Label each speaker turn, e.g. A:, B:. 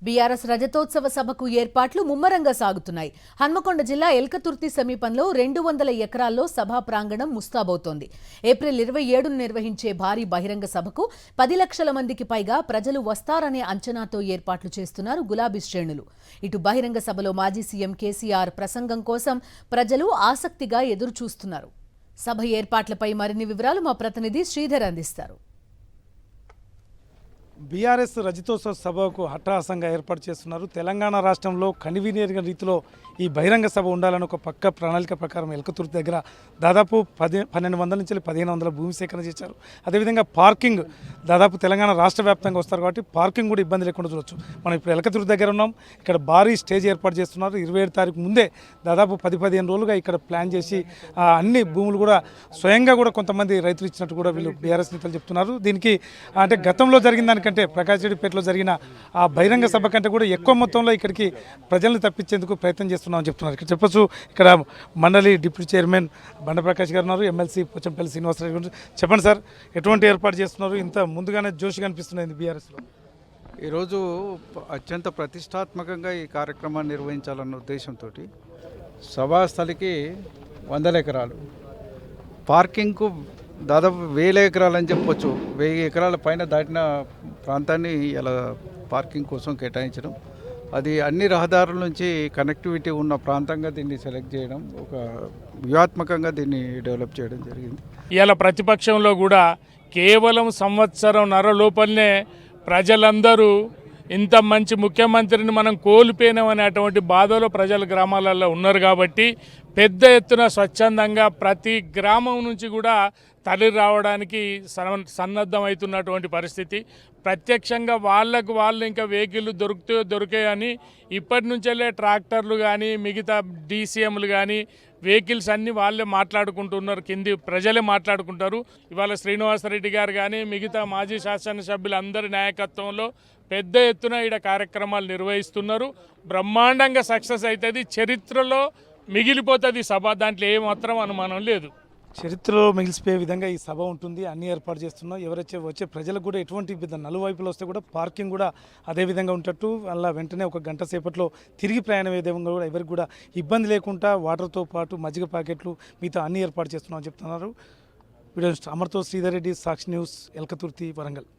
A: BRS రజతోత్సవ సభకు ఏర్పాట్లు ముమ్మరంగా సాగుతున్నాయి. హన్మకొండ జిల్లా ఎల్కతుర్తి సమీపంలో 200 ఎకరాల్లో సభా ప్రాంగణం ముస్తాబవుతోంది. ఏప్రిల్ 27ను నిర్వహించే భారీ బహిరంగ సభకు 10 లక్షల మందికి పైగా ప్రజలు వస్తారనే అంచనాతో ఏర్పాట్లు చేస్తున్నారు గులాబీ శ్రేణులు. ఇటు బహిరంగ సభలో మాజీ సీఎం కేసీఆర్ ప్రసంగం కోసం ప్రజలు ఆసక్తిగా ఎదురుచూస్తున్నారు. సభ ఏర్పాట్లపై మరిన్ని వివరాలు మా ప్రతినిధి శ్రీధర్ అందిస్తారు.
B: బీఆర్ఎస్ రజతోత్సవ సభకు హఠాసంగా ఏర్పాటు చేస్తున్నారు. తెలంగాణ రాష్ట్రంలో కనివినియరిగిన రీతిలో ఈ బహిరంగ సభ ఉండాలని ఒక పక్క ప్రణాళిక ప్రకారం ఎల్కతుర్తి దగ్గర దాదాపు 1200 నుంచి 1500 భూమి సేకరణ చేశారు. అదేవిధంగా పార్కింగ్ దాదాపు తెలంగాణ రాష్ట్ర వ్యాప్తంగా వస్తారు కాబట్టి పార్కింగ్ కూడా ఇబ్బంది లేకుండా చూడొచ్చు. మనం ఇప్పుడు ఎల్కతుర్తి దగ్గర ఉన్నాం. ఇక్కడ భారీ స్టేజ్ ఏర్పాటు చేస్తున్నారు. 27 తారీఖు ముందే దాదాపు 10-15 రోజులుగా ఇక్కడ ప్లాన్ చేసి అన్ని భూములు కూడా స్వయంగా కూడా కొంతమంది రైతులు ఇచ్చినట్టు కూడా వీళ్ళు బీఆర్ఎస్ నేతలు చెప్తున్నారు. దీనికి అంటే గతంలో జరిగిన దానికంటే ప్రకాశ్రెడ్డిపేటలో జరిగిన ఆ బహిరంగ సభ కంటే కూడా ఎక్కువ మొత్తంలో ఇక్కడికి ప్రజలను తప్పించేందుకు ప్రయత్నం చేస్తున్నామని చెప్తున్నారు. ఇక్కడ చెప్పచ్చు, ఇక్కడ మండలి డిప్యూటీ చైర్మన్ బండప్రకాష్ గారు ఉన్నారు, ఎమ్మెల్సీ పోచంపల్లి శ్రీనివాసరావు గారు. చెప్పండి సార్, ఎటువంటి ఏర్పాటు చేస్తున్నారు? ఇంత ముందుగానే జోషి కనిపిస్తున్నది బీఆర్ఎస్లో.
C: ఈరోజు అత్యంత ప్రతిష్టాత్మకంగా ఈ కార్యక్రమాన్ని నిర్వహించాలన్న ఉద్దేశంతో సభాస్థలికి 100 ఎకరాలు, పార్కింగ్కు దాదాపు 1000 ఎకరాలు అని చెప్పొచ్చు. 1000 ఎకరాల పైన దాటిన ప్రాంతాన్ని ఇలా పార్కింగ్ కోసం కేటాయించడం, అది అన్ని రహదారుల నుంచి కనెక్టివిటీ ఉన్న ప్రాంతంగా దీన్ని సెలెక్ట్ చేయడం, ఒక వ్యూహాత్మకంగా దీన్ని డెవలప్ చేయడం జరిగింది.
D: ఇలా ప్రతిపక్షంలో కూడా కేవలం సంవత్సరంన్నర లోపలనే ప్రజలందరూ ఇంత మంచి ముఖ్యమంత్రిని మనం కోల్పోయినామనేటువంటి బాధలో ప్రజలు గ్రామాలలో ఉన్నారు కాబట్టి పెద్ద ఎత్తున స్వచ్ఛందంగా ప్రతి గ్రామం నుంచి కూడా తరలి రావడానికి సన్నద్ధమవుతున్నటువంటి పరిస్థితి. ప్రత్యక్షంగా వాళ్ళు ఇంకా వెహికల్ దొరికాయని ఇప్పటి నుంచెల్లే ట్రాక్టర్లు కానీ మిగతా డీసీఎంలు కానీ వెహికల్స్ అన్నీ వాళ్ళే మాట్లాడుకుంటున్నారు, కింది ప్రజలే మాట్లాడుకుంటారు. ఇవాళ శ్రీనివాసరెడ్డి గారు కానీ మిగతా మాజీ శాసనసభ్యులందరి నాయకత్వంలో పెద్ద ఎత్తున ఈడ కార్యక్రమాలు నిర్వహిస్తున్నారు. బ్రహ్మాండంగా సక్సెస్ అవుతుంది, చరిత్రలో మిగిలిపోతుంది సభ, దాంట్లో ఏమాత్రం అనుమానం లేదు.
B: చరిత్రలో మిగిలిపోయే విధంగా ఈ సభ ఉంటుంది. అన్ని ఏర్పాటు చేస్తున్నాం. ఎవరైతే వచ్చే ప్రజలకు కూడా ఎటువంటి ఇబ్బంది, నలువైపులో వస్తే కూడా పార్కింగ్ కూడా అదే విధంగా ఉంటట్టు, అలా వెంటనే ఒక గంట సేపట్లో తిరిగి ప్రయాణం అయ్యే విధంగా కూడా ఎవరికి కూడా ఇబ్బంది లేకుండా వాటర్తో పాటు మజ్జిగ ప్యాకెట్లు మిగతా అన్ని ఏర్పాటు చేస్తున్నామని చెప్తున్నారు. వీడియో అమర్తో శ్రీధర్ రెడ్డి, సాక్షి న్యూస్, ఎల్కతుర్తి, వరంగల్.